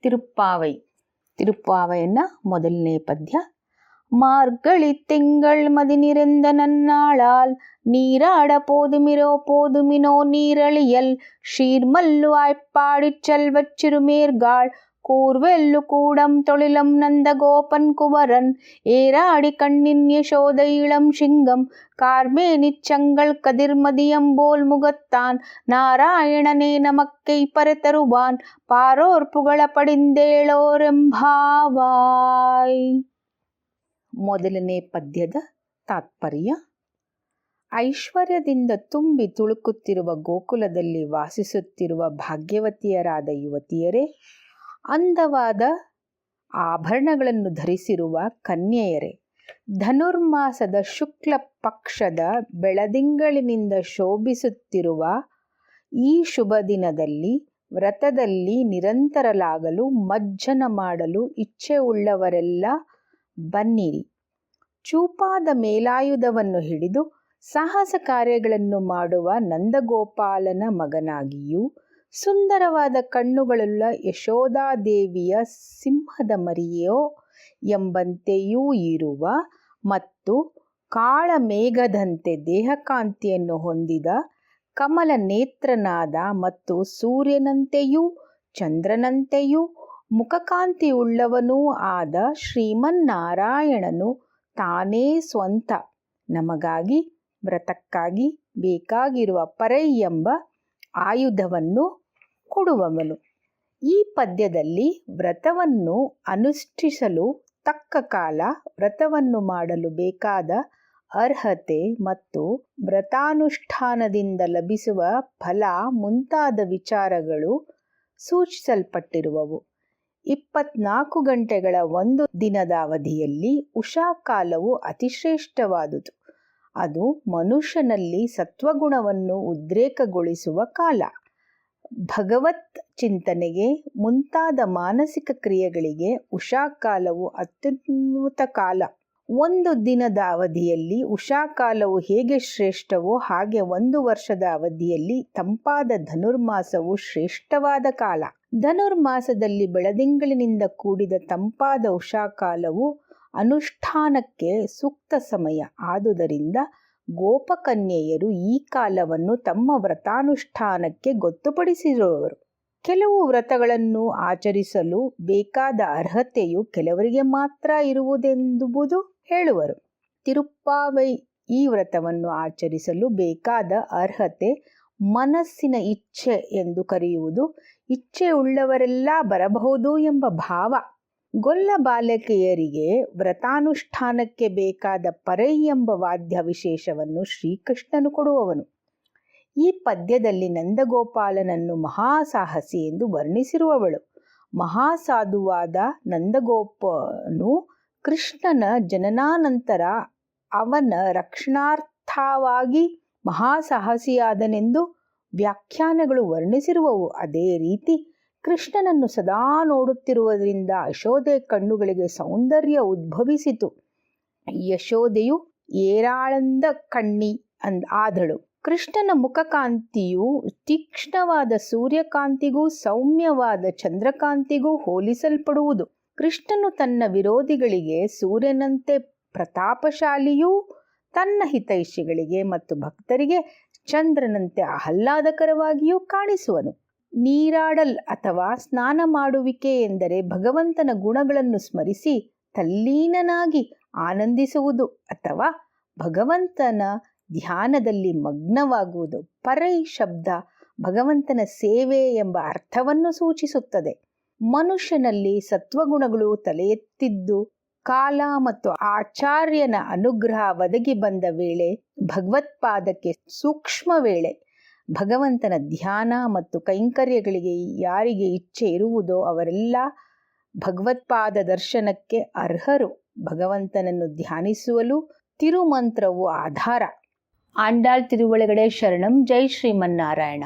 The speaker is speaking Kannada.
ತಿರುಪ್ಪಾವೈ. ತಿರುಪ್ಪಾವೈನ ಮೊದಲನೇ ಪದ್ಯ. மார்கழி திங்கள் மதி நிறைந்த நன்னாளால் நீராட போதுமினோ நீரழியல் ஷீர்மல்லு ஆய்ப்பாடிச் செல்வச் சிறுமேர்காள் கூர்வெல்லு கூடம் தொழிலம் நந்தகோபன் குவரன் ஏராடி கண்ணின் யசோதை இளம் சிங்கம் கார்மேனிச் சங்கள் கதிர்மதியம்போல் முகத்தான் நாராயணனே நமக்கை பரதருவான் பாரோர் புகழ ಪಡಿಂದೇಳೋರೆಂಭಾವಾಯ್. ಮೊದಲನೇ ಪದ್ಯದ ತಾತ್ಪರ್ಯ. ಐಶ್ವರ್ಯದಿಂದ ತುಂಬಿ ತುಳುಕುತ್ತಿರುವ ಗೋಕುಲದಲ್ಲಿ ವಾಸಿಸುತ್ತಿರುವ ಭಾಗ್ಯವತಿಯರಾದ ಯುವತಿಯರೇ, ಅಂದವಾದ ಆಭರಣಗಳನ್ನು ಧರಿಸಿರುವ ಕನ್ಯೆಯರೇ, ಧನುರ್ಮಾಸದ ಶುಕ್ಲ ಪಕ್ಷದ ಬೆಳದಿಂಗಳಿನಿಂದ ಶೋಭಿಸುತ್ತಿರುವ ಈ ಶುಭ ದಿನದಲ್ಲಿ ವ್ರತದಲ್ಲಿ ನಿರಂತರಲಾಗಲು ಮಜ್ಜನ ಮಾಡಲು ಇಚ್ಛೆ ಉಳ್ಳವರೆಲ್ಲ ಬನ್ನಿರಿ. ಚೂಪಾದ ಮೇಲಾಯುಧವನ್ನು ಹಿಡಿದು ಸಾಹಸ ಕಾರ್ಯಗಳನ್ನು ಮಾಡುವ ನಂದಗೋಪಾಲನ ಮಗನಾಗಿಯೂ ಸುಂದರವಾದ ಕಣ್ಣುಗಳುಳ್ಳ ಯಶೋಧಾದೇವಿಯ ಸಿಂಹದ ಮರಿಯೋ ಎಂಬಂತೆಯೂ ಇರುವ ಮತ್ತು ಕಾಳ ಮೇಘದಂತೆ ದೇಹಕಾಂತಿಯನ್ನು ಹೊಂದಿದ ಕಮಲ ನೇತ್ರನಾದ ಮತ್ತು ಸೂರ್ಯನಂತೆಯೂ ಚಂದ್ರನಂತೆಯೂ ಮುಖಕಾಂತಿಯುಳ್ಳವನೂ ಆದ ಶ್ರೀಮನ್ನಾರಾಯಣನು ತಾನೇ ಸ್ವಂತ ನಮಗಾಗಿ ವ್ರತಕ್ಕಾಗಿ ಬೇಕಾಗಿರುವ ಪರೈ ಎಂಬ ಆಯುಧವನ್ನು ಕೊಡುವವನು. ಈ ಪದ್ಯದಲ್ಲಿ ವ್ರತವನ್ನು ಅನುಷ್ಠಿಸಲು ತಕ್ಕ ಕಾಲ, ವ್ರತವನ್ನು ಮಾಡಲು ಬೇಕಾದ ಅರ್ಹತೆ ಮತ್ತು ವ್ರತಾನುಷ್ಠಾನದಿಂದ ಲಭಿಸುವ ಫಲ ಮುಂತಾದ ವಿಚಾರಗಳು ಸೂಚಿಸಲ್ಪಟ್ಟಿರುವವು. 24 ಗಂಟೆಗಳ ಒಂದು ದಿನದ ಅವಧಿಯಲ್ಲಿ ಉಷಾಕಾಲವು ಅತಿಶ್ರೇಷ್ಠವಾದುದು. ಅದು ಮನುಷ್ಯನಲ್ಲಿ ಸತ್ವಗುಣವನ್ನು ಉದ್ರೇಕಗೊಳಿಸುವ ಕಾಲ. ಭಗವತ್ ಚಿಂತನೆಗೆ ಮುಂತಾದ ಮಾನಸಿಕ ಕ್ರಿಯೆಗಳಿಗೆ ಉಷಾಕಾಲವು ಅತ್ಯುನ್ನತ ಕಾಲ. ಒಂದು ದಿನದ ಅವಧಿಯಲ್ಲಿ ಉಷಾಕಾಲವು ಹೇಗೆ ಶ್ರೇಷ್ಠವೋ ಹಾಗೆ 1 ವರ್ಷದ ಅವಧಿಯಲ್ಲಿ ತಂಪಾದ ಧನುರ್ಮಾಸವು ಶ್ರೇಷ್ಠವಾದ ಕಾಲ. ಧನುರ್ಮಾಸದಲ್ಲಿ ಬೆಳದಿಂಗಳಿನಿಂದ ಕೂಡಿದ ತಂಪಾದ ಉಷಾಕಾಲವು ಅನುಷ್ಠಾನಕ್ಕೆ ಸೂಕ್ತ ಸಮಯ. ಆದುದರಿಂದ ಗೋಪಕನ್ಯೆಯರು ಈ ಕಾಲವನ್ನು ತಮ್ಮ ವ್ರತಾನುಷ್ಠಾನಕ್ಕೆ ಗೊತ್ತುಪಡಿಸಿರುವವರು. ಕೆಲವು ವ್ರತಗಳನ್ನು ಆಚರಿಸಲು ಬೇಕಾದ ಅರ್ಹತೆಯು ಕೆಲವರಿಗೆ ಮಾತ್ರ ಇರುವುದೆಂಬುದು ಹೇಳುವರು. ತಿರುಪ್ಪಾವೈ ಈ ವ್ರತವನ್ನು ಆಚರಿಸಲು ಬೇಕಾದ ಅರ್ಹತೆ ಮನಸ್ಸಿನ ಇಚ್ಛೆ ಎಂದು ಕರೆಯುವುದು. ಇಚ್ಛೆ ಉಳ್ಳವರೆಲ್ಲ ಬರಬಹುದು ಎಂಬ ಭಾವ. ಗೊಲ್ಲ ಬಾಲಕಿಯರಿಗೆ ವ್ರತಾನುಷ್ಠಾನಕ್ಕೆ ಬೇಕಾದ ಪರೈ ಎಂಬ ವಾದ್ಯ ವಿಶೇಷವನ್ನು ಶ್ರೀಕೃಷ್ಣನು ಕೊಡುವವನು. ಈ ಪದ್ಯದಲ್ಲಿ ನಂದಗೋಪಾಲನನ್ನು ಮಹಾಸಾಹಸಿ ಎಂದು ವರ್ಣಿಸಿರುವವಳು. ಮಹಾಸಾಧುವಾದ ನಂದಗೋಪನು ಕೃಷ್ಣನ ಜನನಾನಂತರ ಅವನ ರಕ್ಷಣಾರ್ಥವಾಗಿ ಮಹಾಸಾಹಸಿಯಾದನೆಂದು ವ್ಯಾಖ್ಯಾನಗಳು ವರ್ಣಿಸಿರುವವು. ಅದೇ ರೀತಿ ಕೃಷ್ಣನನ್ನು ಸದಾ ನೋಡುತ್ತಿರುವುದರಿಂದ ಯಶೋದೆ ಕಣ್ಣುಗಳಿಗೆ ಸೌಂದರ್ಯ ಉದ್ಭವಿಸಿತು. ಯಶೋದೆಯು ಏರಾಳಂದ ಕಣ್ಣಿ ಆದಳು. ಕೃಷ್ಣನ ಮುಖಕಾಂತಿಯು ತೀಕ್ಷ್ಣವಾದ ಸೂರ್ಯಕಾಂತಿಗೂ ಸೌಮ್ಯವಾದ ಚಂದ್ರಕಾಂತಿಗೂ ಹೋಲಿಸಲ್ಪಡುವುದು. ಕೃಷ್ಣನು ತನ್ನ ವಿರೋಧಿಗಳಿಗೆ ಸೂರ್ಯನಂತೆ ಪ್ರತಾಪಶಾಲಿಯೂ ತನ್ನ ಹಿತೈಷಿಗಳಿಗೆ ಮತ್ತು ಭಕ್ತರಿಗೆ ಚಂದ್ರನಂತೆ ಆಹ್ಲಾದಕರವಾಗಿಯೂ ಕಾಣಿಸುವನು. ನೀರಾಡಲ್ ಅಥವಾ ಸ್ನಾನ ಮಾಡುವಿಕೆ ಎಂದರೆ ಭಗವಂತನ ಗುಣಗಳನ್ನು ಸ್ಮರಿಸಿ ತಲ್ಲೀನನಾಗಿ ಆನಂದಿಸುವುದು ಅಥವಾ ಭಗವಂತನ ಧ್ಯಾನದಲ್ಲಿ ಮಗ್ನವಾಗುವುದು. ಪರೈ ಶಬ್ದ ಭಗವಂತನ ಸೇವೆ ಎಂಬ ಅರ್ಥವನ್ನು ಸೂಚಿಸುತ್ತದೆ. ಮನುಷ್ಯನಲ್ಲಿ ಸತ್ವಗುಣಗಳು ತಲೆ ಎತ್ತಿದ್ದು ಕಾಲ ಮತ್ತು ಆಚಾರ್ಯನ ಅನುಗ್ರಹ ಒದಗಿ ಬಂದ ವೇಳೆ, ಭಗವತ್ಪಾದಕ್ಕೆ ಸೂಕ್ಷ್ಮ ವೇಳೆ. ಭಗವಂತನ ಧ್ಯಾನ ಮತ್ತು ಕೈಂಕರ್ಯಗಳಿಗೆ ಯಾರಿಗೆ ಇಚ್ಛೆ ಇರುವುದೋ ಅವರೆಲ್ಲ ಭಗವತ್ಪಾದ ದರ್ಶನಕ್ಕೆ ಅರ್ಹರು. ಭಗವಂತನನ್ನು ಧ್ಯಾನಿಸುವಲು ತಿರುಮಂತ್ರವು ಆಧಾರ. ಆಂಡಾಳ್ ತಿರುವಳಗಡೆ ಶರಣಂ. ಜೈ ಶ್ರೀಮನ್ನಾರಾಯಣ.